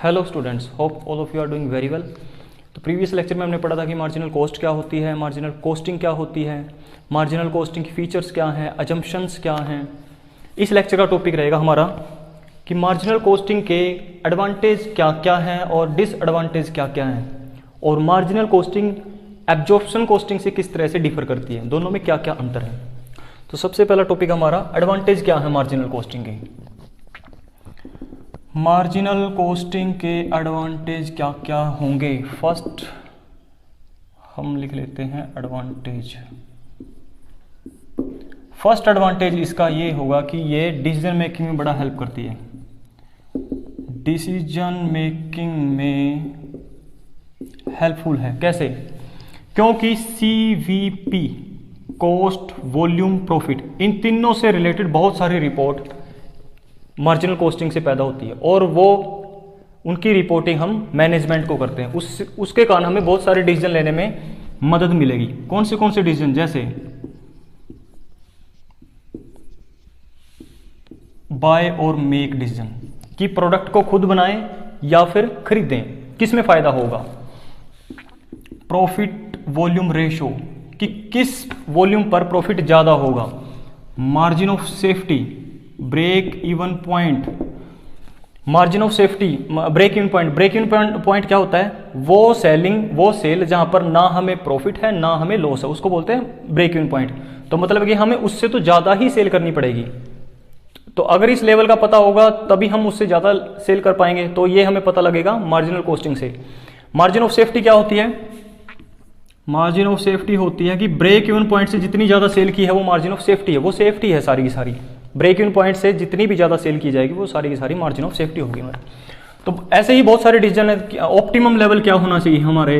Hello students, hope all of you are doing very well. तो previous lecture में हमने पढ़ा था कि मार्जिनल कॉस्ट क्या होती है, मार्जिनल कॉस्टिंग क्या होती है, मार्जिनल कॉस्टिंग की फीचर्स क्या हैं, अजम्पशंस क्या हैं। इस लेक्चर का टॉपिक रहेगा हमारा कि मार्जिनल कॉस्टिंग के एडवांटेज क्या क्या हैं और डिसएडवांटेज क्या क्या हैं, और मार्जिनल कॉस्टिंग एब्जॉर्प्शन कॉस्टिंग से किस तरह से डिफर करती है, दोनों में क्या क्या अंतर है। तो सबसे पहला टॉपिक हमारा एडवांटेज क्या है मार्जिनल कॉस्टिंग के। मार्जिनल कॉस्टिंग के एडवांटेज क्या क्या होंगे। फर्स्ट हम लिख लेते हैं एडवांटेज। फर्स्ट एडवांटेज इसका ये होगा कि ये डिसीजन मेकिंग में बड़ा हेल्प करती है। डिसीजन मेकिंग में हेल्पफुल है। कैसे? क्योंकि CVP, कॉस्ट, वॉल्यूम, प्रॉफिट, इन तीनों से रिलेटेड बहुत सारी रिपोर्ट मार्जिनल कॉस्टिंग से पैदा होती है, और वो उनकी रिपोर्टिंग हम मैनेजमेंट को करते हैं। उसके कारण हमें बहुत सारे डिसीजन लेने में मदद मिलेगी। कौन से डिसीजन? जैसे बाय और मेक डिसीजन, कि प्रोडक्ट को खुद बनाएं या फिर खरीदें, किस में फायदा होगा। प्रॉफिट वॉल्यूम रेशो, कि किस वॉल्यूम पर प्रॉफिट ज्यादा होगा। Margin of safety, break even point, margin of safety, break even point. Break even point क्या होता है? वो सेल जहां पर ना हमें प्रॉफिट है ना हमें लॉस है, उसको बोलते हैं ब्रेक इवन पॉइंट। तो मतलब कि हमें उससे तो ज्यादा ही सेल करनी पड़ेगी। तो अगर इस लेवल का पता होगा तभी हम उससे ज्यादा सेल कर पाएंगे। तो ये हमें पता लगेगा मार्जिनल कॉस्टिंग से। मार्जिन ऑफ सेफ्टी क्या होती है? मार्जिन ऑफ सेफ्टी होती है कि ब्रेक इवन पॉइंट से जितनी ज्यादा सेल की है वो मार्जिन ऑफ सेफ्टी है, वो सेफ्टी है सारी की सारी। ब्रेक इवन पॉइंट से जितनी भी ज्यादा सेल की जाएगी वो सारी की सारी मार्जिन ऑफ सेफ्टी होगी हमारे। तो ऐसे ही बहुत सारे डिसीजन है। ऑप्टिमम लेवल क्या होना चाहिए हमारे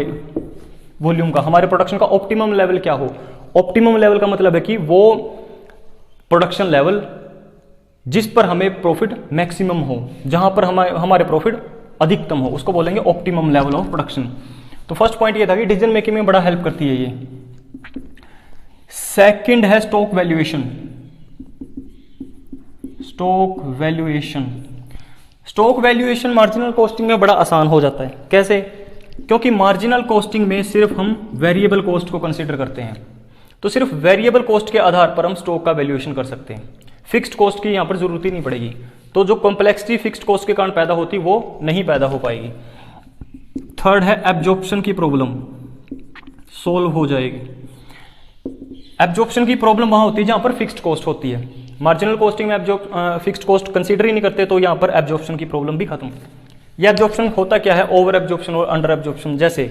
वॉल्यूम का, हमारे प्रोडक्शन का ऑप्टिमम लेवल क्या हो। ऑप्टिमम लेवल का मतलब है कि वो प्रोडक्शन लेवल जिस पर हमें प्रॉफिट मैक्सिमम हो, जहां पर हमारे प्रॉफिट अधिकतम हो, उसको बोलेंगे ऑप्टिमम लेवल ऑफ प्रोडक्शन। तो फर्स्ट पॉइंट ये था कि डिसीजन मेकिंग में बड़ा हेल्प करती है ये। सेकंड है stock valuation. Stock valuation marginal costing में बड़ा आसान हो जाता है। कैसे? क्योंकि मार्जिनल कॉस्टिंग में सिर्फ हम वेरिएबल कॉस्ट को कंसीडर करते हैं। तो सिर्फ वेरिएबल कॉस्ट के आधार पर हम स्टॉक का वैल्यूएशन कर सकते हैं। फिक्स्ड कॉस्ट की यहां पर जरूरत ही नहीं पड़ेगी। तो जो कॉम्प्लेक्सिटी फिक्स्ड कॉस्ट के कारण पैदा होती वो नहीं पैदा हो पाएगी। थर्ड है एब्जॉर्प्शन की प्रॉब्लम सोल्व हो जाएगी। एब्जॉर्प्शन की प्रॉब्लम वहां होती है जहां पर फिक्स्ड कॉस्ट होती है। मार्जिनल कॉस्टिंग में फिक्स्ड कॉस्ट कंसीडर ही नहीं करते, तो यहां पर एब्जॉर्प्शन की प्रॉब्लम भी खत्म। यह एब्जॉर्प्शन होता क्या है? ओवर एब्जॉर्प्शन और अंडर एब्जॉर्प्शन। जैसे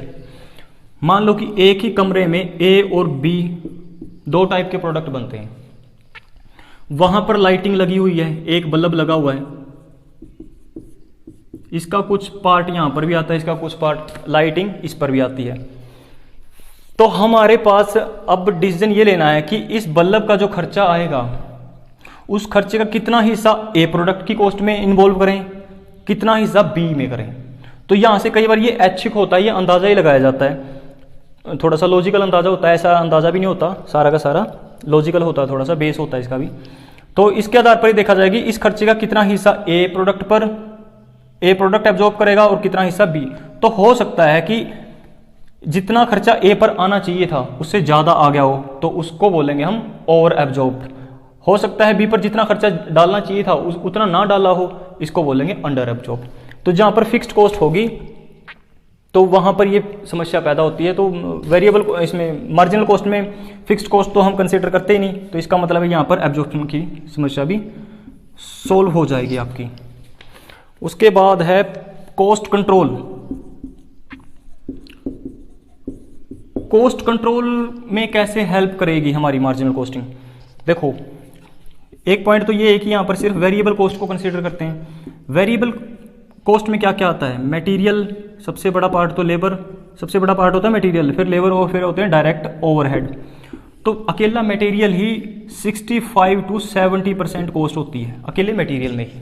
मान लो कि एक ही कमरे में A और B दो टाइप के प्रोडक्ट बनते हैं। वहां पर लाइटिंग लगी हुई है, एक बल्ब लगा हुआ है, इसका कुछ पार्ट यहां पर भी आता है, इसका कुछ पार्ट लाइटिंग इस पर भी आती है। तो हमारे पास अब डिसीजन ये लेना है कि इस बल्ब का जो खर्चा आएगा उस खर्चे का कितना हिस्सा A प्रोडक्ट की कॉस्ट में इन्वॉल्व करें, कितना हिस्सा B में करें। तो यहां से कई बार ये ऐच्छिक होता है, ये अंदाजा ही लगाया जाता है, थोड़ा सा लॉजिकल अंदाजा होता है। ऐसा अंदाजा भी नहीं होता, सारा का सारा लॉजिकल होता है, थोड़ा सा बेस होता है इसका भी। तो इसके आधार पर ही देखा जाएगी इस खर्चे का कितना हिस्सा A प्रोडक्ट एब्जॉर्ब करेगा और कितना हिस्सा B। तो हो सकता है कि जितना खर्चा A पर आना चाहिए था उससे ज्यादा आ गया हो, तो उसको बोलेंगे हम ओवर एब्जॉर्ब। हो सकता है B पर जितना खर्चा डालना चाहिए था उतना ना डाला हो, इसको बोलेंगे अंडर एब्जॉर्ब। तो जहां पर फिक्स्ड कॉस्ट होगी तो वहां पर ये समस्या पैदा होती है। तो वेरिएबल इसमें मार्जिनल कॉस्ट में फिक्स्ड कॉस्ट तो हम कंसीडर करते ही नहीं, तो इसका मतलब है यहां पर एब्जॉर्प्शन की समस्या भी सोल्व हो जाएगी आपकी। उसके बाद है कॉस्ट कंट्रोल। कॉस्ट कंट्रोल में कैसे हेल्प करेगी हमारी मार्जिनल कॉस्टिंग? देखो, एक पॉइंट तो ये है कि यहां पर सिर्फ वेरिएबल कॉस्ट को कंसीडर करते हैं। वेरिएबल कॉस्ट में क्या क्या आता है? मटेरियल सबसे बड़ा पार्ट, तो लेबर सबसे बड़ा पार्ट होता है मटेरियल, फिर लेबर और फिर होते हैं डायरेक्ट ओवरहेड। तो अकेला मटेरियल ही 65 to 70% कॉस्ट होती है, अकेले मटेरियल में ही।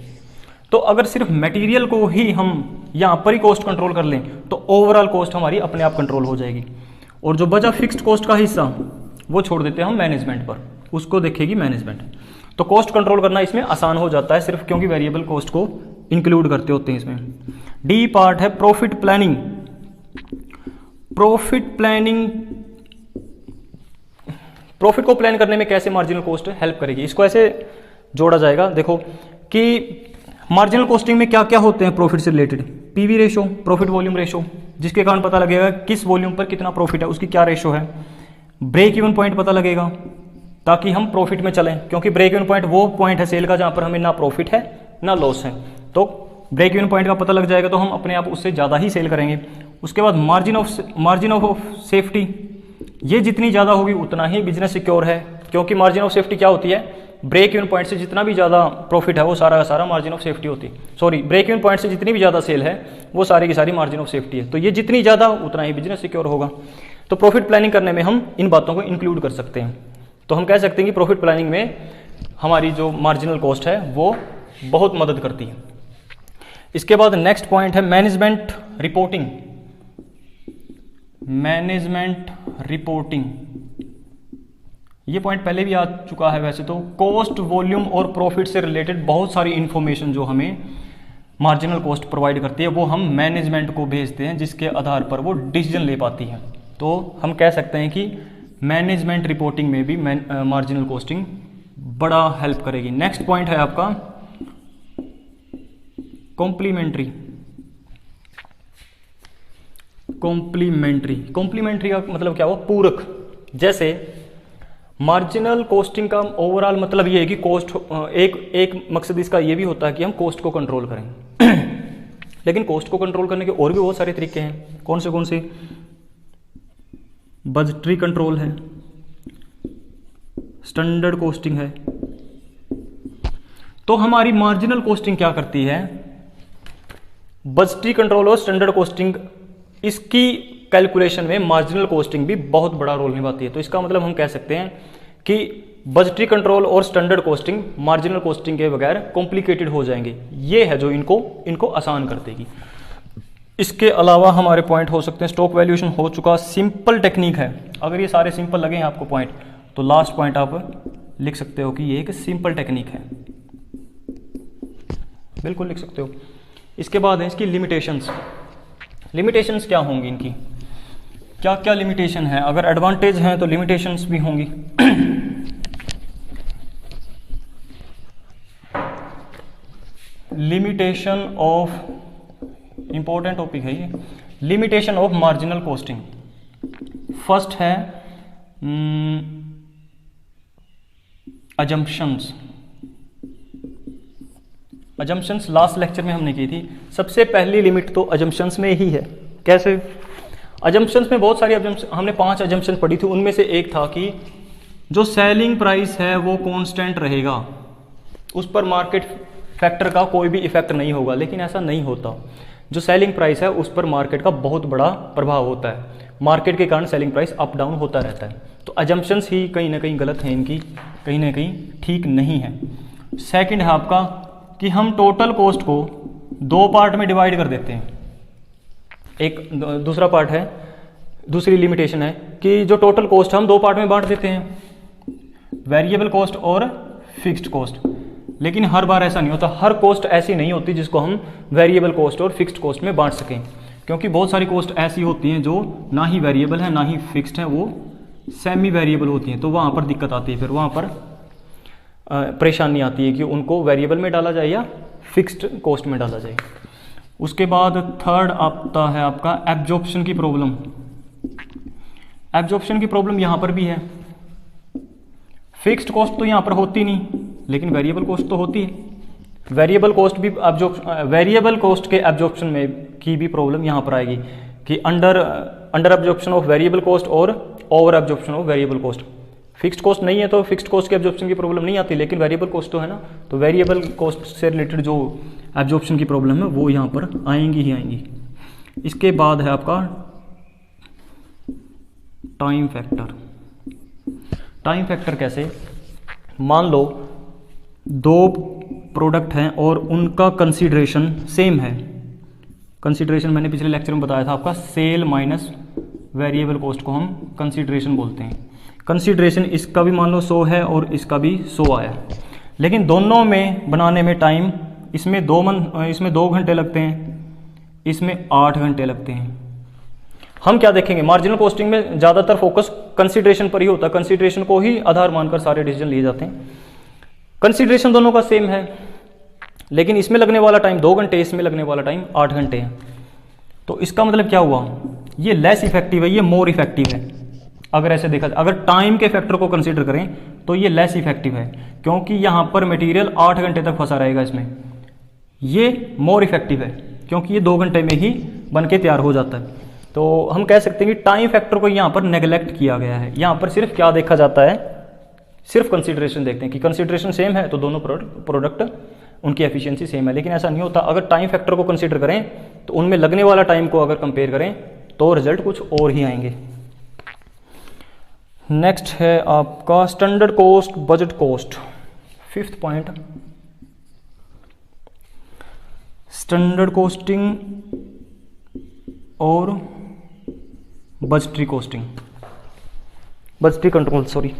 तो अगर सिर्फ मटेरियल को ही हम यहां पर ही कॉस्ट कंट्रोल कर लें तो ओवरऑल कॉस्ट हमारी अपने आप कंट्रोल हो जाएगी। और जो बचा फिक्स्ड कॉस्ट का हिस्सा वो छोड़ देते हैं हम मैनेजमेंट पर, उसको देखेगी मैनेजमेंट। तो कॉस्ट कंट्रोल करना इसमें आसान हो जाता है, सिर्फ क्योंकि वेरिएबल कॉस्ट को इंक्लूड करते होते हैं इसमें। डी पार्ट है profit planning. Profit planning, profit को प्लान करने में कैसे मार्जिनल कॉस्ट हेल्प करेगी, इसको ऐसे जोड़ा जाएगा। देखो कि मार्जिनल कॉस्टिंग में क्या क्या होते हैं प्रॉफिट से related, PV ratio, profit volume ratio, जिसके कारण पता लगेगा किस वॉल्यूम पर कितना प्रॉफिट है, उसकी क्या रेशो है। ब्रेक इवन पॉइंट पता लगेगा ताकि हम प्रॉफिट में चलें, क्योंकि ब्रेक इवन पॉइंट वो पॉइंट है सेल का जहां पर हमें ना प्रॉफिट है ना लॉस है। तो ब्रेक इवन पॉइंट का पता लग जाएगा तो हम अपने आप उससे ज़्यादा ही सेल करेंगे। उसके बाद मार्जिन ऑफ सेफ्टी, ये जितनी ज़्यादा होगी उतना ही बिजनेस सिक्योर है, क्योंकि मार्जिन ऑफ सेफ्टी क्या होती है, ब्रेक इवन पॉइंट से जितना भी ज़्यादा प्रॉफिट है वो सारा का सारा मार्जिन ऑफ सेफ्टी होती है। सॉरी, ब्रेक इवन पॉइंट से जितनी भी ज़्यादा सेल है वो सारी की सारी मार्जिन ऑफ सेफ्टी है। तो ये जितनी ज़्यादा उतना ही बिजनेस सिक्योर होगा। तो प्रॉफिट प्लानिंग करने में हम इन बातों को इंक्लूड कर सकते हैं। तो हम कह सकते हैं कि प्रॉफिट प्लानिंग में हमारी जो मार्जिनल कॉस्ट है वो बहुत मदद करती है। इसके बाद नेक्स्ट पॉइंट है मैनेजमेंट रिपोर्टिंग। मैनेजमेंट रिपोर्टिंग, ये पॉइंट पहले भी आ चुका है वैसे तो। कॉस्ट, वॉल्यूम और प्रॉफिट से रिलेटेड बहुत सारी इंफॉर्मेशन जो हमें मार्जिनल कॉस्ट प्रोवाइड करती है वो हम मैनेजमेंट को भेजते हैं, जिसके आधार पर वो डिसीजन ले पाती है। तो हम कह सकते हैं कि मैनेजमेंट रिपोर्टिंग में भी मार्जिनल कॉस्टिंग बड़ा हेल्प करेगी। नेक्स्ट पॉइंट है आपका कॉम्प्लीमेंट्री। कॉम्प्लीमेंट्री, कॉम्प्लीमेंट्री का मतलब क्या हुआ, पूरक। जैसे मार्जिनल कॉस्टिंग का ओवरऑल मतलब ये है कि कॉस्ट, एक मकसद इसका ये भी होता है कि हम कॉस्ट को कंट्रोल करें। लेकिन कॉस्ट को कंट्रोल करने के और भी बहुत सारे तरीके हैं। कौन से? बजटरी कंट्रोल है, स्टैंडर्ड कॉस्टिंग है। तो हमारी मार्जिनल कॉस्टिंग क्या करती है, बजटरी कंट्रोल और स्टैंडर्ड कॉस्टिंग, इसकी कैलकुलेशन में मार्जिनल कॉस्टिंग भी बहुत बड़ा रोल निभाती है। तो इसका मतलब हम कह सकते हैं कि बजटरी कंट्रोल और स्टैंडर्ड कॉस्टिंग मार्जिनल कॉस्टिंग के बगैर कॉम्प्लिकेटेड हो जाएंगे। ये है जो इनको आसान कर देगी। इसके अलावा हमारे पॉइंट हो सकते हैं, स्टॉक वैल्यूएशन हो चुका, सिंपल टेक्निक है। अगर ये सारे सिंपल लगे हैं आपको पॉइंट, तो लास्ट पॉइंट आप लिख सकते हो कि ये एक सिंपल टेक्निक है, बिल्कुल लिख सकते हो। इसके बाद है इसकी लिमिटेशंस। लिमिटेशंस क्या होंगी इनकी, क्या क्या लिमिटेशन है। अगर एडवांटेज हैं तो लिमिटेशंस भी होंगी। लिमिटेशन ऑफ, इंपॉर्टेंट टॉपिक है ये, limitation of marginal costing. First है अजम्पशंस। अजम्पशंस लास्ट लेक्चर में हमने की थी। सबसे पहली लिमिट तो अजम्पशंस में ही है। कैसे? अजम्पशंस में बहुत सारी हमने 5 अजम्पशन पढ़ी थी। उनमें से एक था कि जो सेलिंग प्राइस है वो कांस्टेंट रहेगा, उस पर मार्केट फैक्टर का कोई भी इफेक्ट नहीं होगा। लेकिन ऐसा नहीं होता। जो सेलिंग प्राइस है उस पर मार्केट का बहुत बड़ा प्रभाव होता है। मार्केट के कारण सेलिंग प्राइस अप डाउन होता रहता है। तो अजम्पशंस ही कहीं ना कहीं गलत है, इनकी कहीं ना कहीं ठीक नहीं है। सेकंड है आपका कि हम टोटल कॉस्ट को 2 पार्ट में डिवाइड कर देते हैं। एक दूसरा पार्ट है, दूसरी लिमिटेशन है कि जो टोटल कॉस्ट हम 2 पार्ट में बांट देते हैं, वेरिएबल कॉस्ट और फिक्स्ड कॉस्ट। लेकिन हर बार ऐसा नहीं होता। हर कॉस्ट ऐसी नहीं होती जिसको हम वेरिएबल कॉस्ट और फिक्स्ड कॉस्ट में बांट सकें, क्योंकि बहुत सारी कॉस्ट ऐसी होती हैं जो ना ही वेरिएबल है ना ही फिक्स्ड है, वो सेमी वेरिएबल होती हैं। तो वहाँ पर दिक्कत आती है, फिर वहाँ पर परेशानी आती है कि उनको वेरिएबल में डाला जाए या फिक्स्ड कॉस्ट में डाला जाए। उसके बाद थर्ड आता है आपका एब्जॉर्प्शन की प्रॉब्लम। एब्जॉर्प्शन की प्रॉब्लम यहाँ पर भी है। फिक्स्ड कॉस्ट तो यहाँ पर होती नहीं, लेकिन वेरिएबल कॉस्ट तो होती है। वेरिएबल कॉस्ट भी वेरिएबल कॉस्ट के एब्जॉर्प्शन में की भी प्रॉब्लम यहाँ पर आएगी कि under absorption of variable cost और over absorption of variable cost. Fixed cost नहीं है तो फिक्स्ड कॉस्ट के एब्जॉर्प्शन की प्रॉब्लम नहीं आती, लेकिन वेरिएबल कॉस्ट तो है ना। तो वेरिएबल कॉस्ट से रिलेटेड जो एब्जॉर्प्शन की प्रॉब्लम है वो यहाँ पर आएंगी ही आएंगी। इसके बाद है आपका टाइम फैक्टर। टाइम फैक्टर कैसे? मान लो 2 प्रोडक्ट हैं और उनका कंसीडरेशन सेम है। कंसीडरेशन मैंने पिछले लेक्चर में बताया था आपका, सेल माइनस वेरिएबल कॉस्ट को हम कंसीडरेशन बोलते हैं। कंसीडरेशन इसका भी मान लो 100 है और इसका भी 100 आया, लेकिन दोनों में बनाने में टाइम इसमें 2 घंटे लगते हैं, इसमें 8 घंटे लगते हैं। हम क्या देखेंगे, मार्जिनल कॉस्टिंग में ज़्यादातर फोकस कंसीडरेशन पर ही होता है, कंसीडरेशन को ही आधार मानकर सारे डिसीजन लिए जाते हैं। कंसीडरेशन दोनों का सेम है, लेकिन इसमें लगने वाला टाइम 2 घंटे, इसमें लगने वाला टाइम 8 घंटे है। तो इसका मतलब क्या हुआ, ये लेस इफेक्टिव है, ये मोर इफेक्टिव है। अगर ऐसे देखा, अगर टाइम के फैक्टर को कंसीडर करें तो ये लेस इफेक्टिव है, क्योंकि यहाँ पर मटेरियल 8 घंटे तक फंसा रहेगा इसमें। ये मोर इफेक्टिव है क्योंकि ये 2 घंटे में ही बन के तैयार हो जाता है। तो हम कह सकते हैं कि टाइम फैक्टर को यहाँ पर नेग्लेक्ट किया गया है। यहाँ पर सिर्फ क्या देखा जाता है, सिर्फ कंसीडरेशन देखते हैं कि कंसीडरेशन सेम है तो दोनों प्रोडक्ट उनकी एफिशिएंसी सेम है। लेकिन ऐसा नहीं होता, अगर टाइम फैक्टर को कंसीडर करें तो उनमें लगने वाला टाइम को अगर कंपेयर करें तो रिजल्ट कुछ और ही आएंगे। नेक्स्ट है आपका standard cost, budget cost. 5th point, standard costing और budgetary costing, budgetary control, sorry.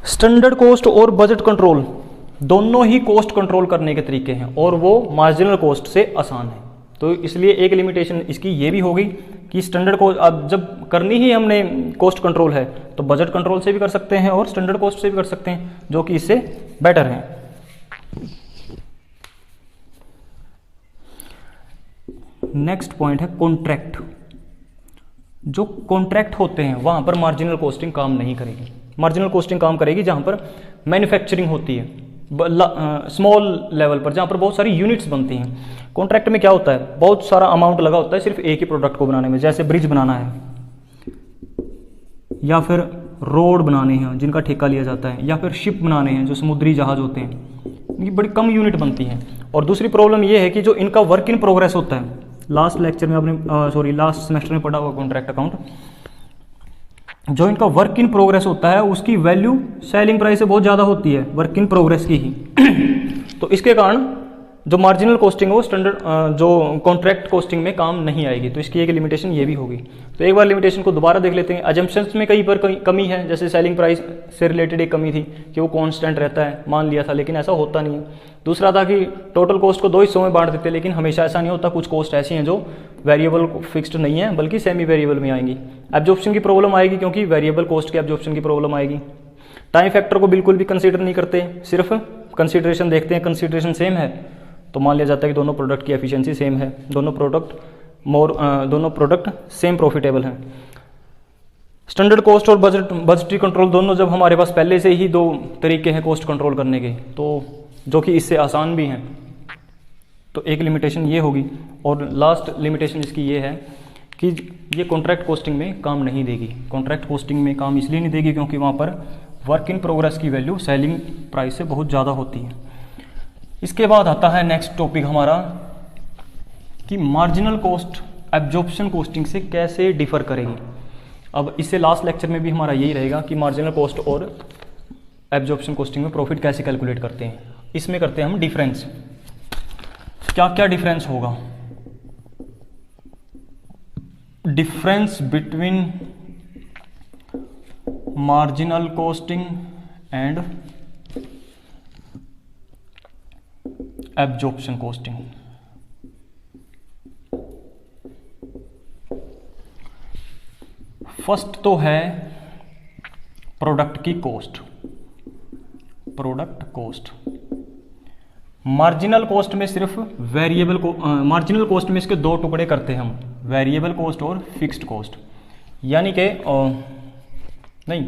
Standard cost और बजट कंट्रोल दोनों ही कॉस्ट कंट्रोल करने के तरीके हैं और वो मार्जिनल कॉस्ट से आसान है। तो इसलिए एक लिमिटेशन इसकी ये भी होगी कि स्टैंडर्ड कॉस्ट अब जब करनी ही हमने कॉस्ट कंट्रोल है तो बजट कंट्रोल से भी कर सकते हैं और स्टैंडर्ड कॉस्ट से भी कर सकते हैं, जो कि इससे बेटर है। नेक्स्ट पॉइंट है कॉन्ट्रैक्ट। जो कॉन्ट्रैक्ट होते हैं वहां पर मार्जिनल कॉस्टिंग काम नहीं करेगी। मार्जिनल कॉस्टिंग काम करेगी जहां पर मैन्युफैक्चरिंग होती है, स्मॉल लेवल पर, जहां पर बहुत सारी यूनिट्स बनती हैं। कॉन्ट्रैक्ट में क्या होता है, बहुत सारा अमाउंट लगा होता है सिर्फ एक ही प्रोडक्ट को बनाने में, जैसे ब्रिज बनाना है या फिर रोड बनाने हैं जिनका ठेका लिया जाता है, या फिर शिप बनाने हैं जो समुद्री जहाज होते हैं, ये बड़ी कम यूनिट बनती हैं। और दूसरी प्रॉब्लम ये है कि जो इनका वर्क इन प्रोग्रेस होता है, लास्ट लेक्चर में आपने लास्ट सेमेस्टर में पढ़ा हुआ कॉन्ट्रैक्ट अकाउंट, जो इनका वर्क इन प्रोग्रेस होता है उसकी वैल्यू सेलिंग प्राइस से बहुत ज़्यादा होती है, वर्क इन प्रोग्रेस की ही। तो इसके कारण जो मार्जिनल कॉस्टिंग है वो स्टैंडर्ड जो कॉन्ट्रैक्ट कॉस्टिंग में काम नहीं आएगी। तो इसकी एक लिमिटेशन ये भी होगी। तो एक बार लिमिटेशन को दोबारा देख लेते हैं। अजम्पशंस में कहीं पर कमी है, जैसे सेलिंग प्राइस से रिलेटेड एक कमी थी कि वो कांस्टेंट रहता है, मान लिया था, लेकिन ऐसा होता नहीं है। दूसरा था कि टोटल कॉस्ट को 2 हिस्सों में बांट देते, लेकिन हमेशा ऐसा नहीं होता। कुछ कॉस्ट ऐसी हैं जो वेरिएबल फिक्स्ड नहीं है बल्कि सेमी वेरिएबल में आएंगी। एब्जॉर्प्शन की प्रॉब्लम आएगी क्योंकि वेरिएबल कॉस्ट के एब्जॉर्प्शन की प्रॉब्लम आएगी। टाइम फैक्टर को बिल्कुल भी कंसीडर नहीं करते, सिर्फ कंसीडरेशन देखते हैं। कंसीडरेशन सेम है तो मान लिया जाता है कि दोनों प्रोडक्ट की एफिशिएंसी सेम है, दोनों प्रोडक्ट सेम प्रॉफिटेबल हैं। स्टैंडर्ड कॉस्ट और बजटरी कंट्रोल दोनों जब हमारे पास पहले से ही 2 तरीके हैं कॉस्ट कंट्रोल करने के, तो जो कि इससे आसान भी हैं, तो एक लिमिटेशन ये होगी। और लास्ट लिमिटेशन इसकी ये है कि ये कॉन्ट्रैक्ट कॉस्टिंग में काम नहीं देगी। कॉन्ट्रैक्ट कॉस्टिंग में काम इसलिए नहीं देगी क्योंकि वहाँ पर वर्क इन प्रोग्रेस की वैल्यू सेलिंग प्राइस से बहुत ज़्यादा होती है। इसके बाद आता है नेक्स्ट टॉपिक हमारा कि मार्जिनल कॉस्ट एब्जॉर्प्शन कॉस्टिंग से कैसे डिफर करेगी। अब इससे लास्ट लेक्चर में भी हमारा यही रहेगा कि मार्जिनल कॉस्ट और एब्जॉर्प्शन कॉस्टिंग में प्रॉफिट कैसे कैलकुलेट करते हैं। इसमें करते हैं हम डिफरेंस। क्या क्या डिफरेंस होगा? Difference between marginal costing and absorption costing. First तो है प्रोडक्ट की cost. Product cost marginal cost में सिर्फ वेरिएबल को मार्जिनल कॉस्ट में इसके 2 टुकड़े करते हैं हम, वेरिएबल कॉस्ट और फिक्स्ड कॉस्ट। यानी कि नहीं,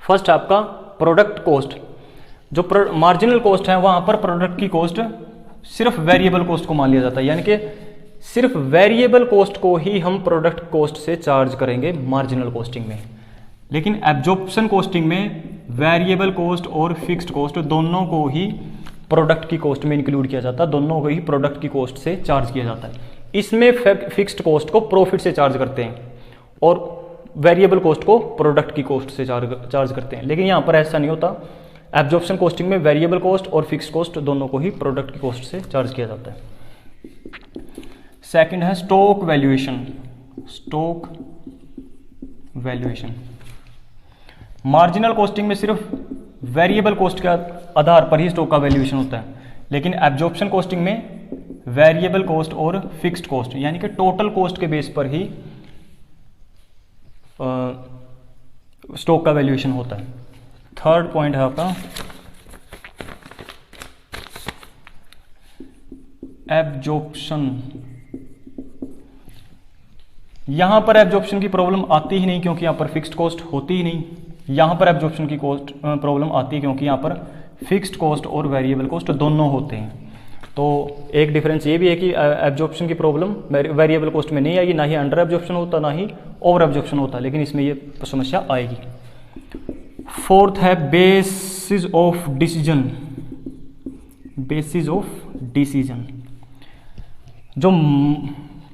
फर्स्ट आपका प्रोडक्ट कॉस्ट। जो मार्जिनल कॉस्ट है वहां पर प्रोडक्ट की कॉस्ट सिर्फ वेरिएबल कॉस्ट को मान लिया जाता है, यानी कि सिर्फ वेरिएबल कॉस्ट को ही हम प्रोडक्ट कॉस्ट से चार्ज करेंगे मार्जिनल कॉस्टिंग में। लेकिन एब्जॉर्प्शन कॉस्टिंग में वेरिएबल कॉस्ट और फिक्स्ड कॉस्ट दोनों को ही प्रोडक्ट की कॉस्ट में इंक्लूड किया जाता है, दोनों को ही प्रोडक्ट की कॉस्ट से चार्ज किया जाता है। इसमें फिक्स्ड कॉस्ट को प्रॉफिट से चार्ज करते हैं और वेरिएबल कॉस्ट को प्रोडक्ट की कॉस्ट से चार्ज करते हैं। लेकिन यहाँ पर ऐसा नहीं होता। एब्जॉर्प्शन कॉस्टिंग में वेरिएबल कॉस्ट और फिक्स्ड कॉस्ट दोनों को ही प्रोडक्ट की कॉस्ट से चार्ज किया जाता है। सेकंड है stock valuation. Stock valuation marginal costing में सिर्फ वेरिएबल कॉस्ट का आधार पर ही स्टॉक का वैल्यूएशन होता है, लेकिन एब्जॉर्प्शन कॉस्टिंग में वेरिएबल कॉस्ट और फिक्स्ड कॉस्ट यानी कि टोटल कॉस्ट के बेस पर ही स्टॉक का वैल्यूएशन होता है। थर्ड पॉइंट है आपका एब्जॉर्प्शन। यहां पर एब्जॉर्प्शन की प्रॉब्लम आती ही नहीं क्योंकि यहां पर फिक्स्ड कॉस्ट होती ही नहीं। यहां पर एब्जॉर्प्शन की कॉस्ट प्रॉब्लम आती है क्योंकि यहां पर फिक्स्ड कॉस्ट और वेरिएबल कॉस्ट दोनों होते हैं। तो एक डिफरेंस ये भी है कि एब्जॉर्प्शन की प्रॉब्लम वेरिएबल कॉस्ट में नहीं आएगी, ना ही अंडर एब्जॉर्प्शन होता ना ही ओवर एब्जॉर्प्शन होता, लेकिन इसमें ये समस्या आएगी। फोर्थ है basis of decision. Basis of decision, जो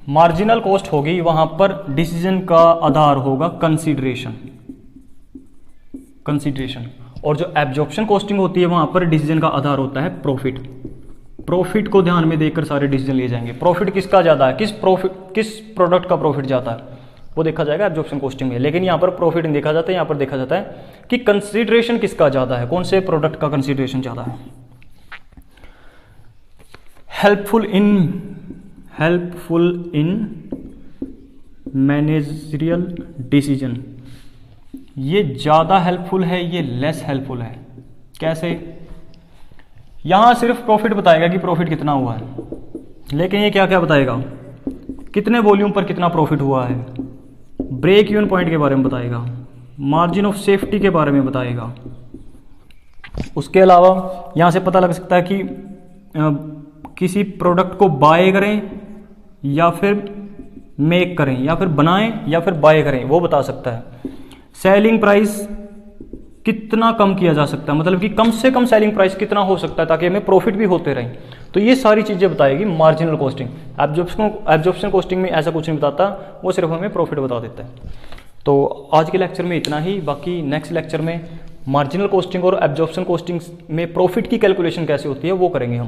मार्जिनल कॉस्ट होगी वहां पर डिसीजन का आधार होगा कंसीडरेशन। और जो एब्जॉर्प्शन कॉस्टिंग होती है वहां पर डिसीजन का आधार होता है प्रॉफिट। प्रॉफिट को ध्यान में देखकर सारे डिसीजन लिए जाएंगे। प्रॉफिट किसका ज्यादा है, किस प्रोडक्ट का प्रॉफिट ज्यादा है वो देखा जाएगा एब्जॉर्प्शन कॉस्टिंग में। लेकिन यहां पर प्रॉफिट नहीं देखा जाता है, यहां पर देखा जाता है कि कंसीडरेशन किसका ज्यादा है, कौन से प्रोडक्ट का कंसीडरेशन ज्यादा है। हेल्पफुल इन मैनेजरियल डिसीजन, ये ज्यादा हेल्पफुल है, ये लेस हेल्पफुल है। कैसे? यहां सिर्फ प्रॉफिट बताएगा कि प्रॉफिट कितना हुआ है, लेकिन ये क्या क्या बताएगा, कितने वॉल्यूम पर कितना प्रॉफिट हुआ है, ब्रेक इवन पॉइंट के बारे में बताएगा, मार्जिन ऑफ सेफ्टी के बारे में बताएगा। उसके अलावा यहां से पता लग सकता है कि किसी प्रोडक्ट को बाय करें या फिर मेक करें या फिर बनाएं या फिर बाय करें, वो बता सकता है। सेलिंग प्राइस कितना कम किया जा सकता है, मतलब कि कम से कम सेलिंग प्राइस कितना हो सकता है ताकि हमें प्रॉफिट भी होते रहे। तो ये सारी चीजें बताएगी मार्जिनल कॉस्टिंग। एब्जॉर्प्शन कॉस्टिंग में ऐसा कुछ नहीं बताता, वो सिर्फ हमें प्रॉफिट बता देता है। तो आज के लेक्चर में इतना ही। बाकी नेक्स्ट लेक्चर में मार्जिनल कॉस्टिंग और एब्जॉर्प्शन कॉस्टिंग में प्रॉफिट की कैलकुलेशन कैसे होती है वो करेंगे हम।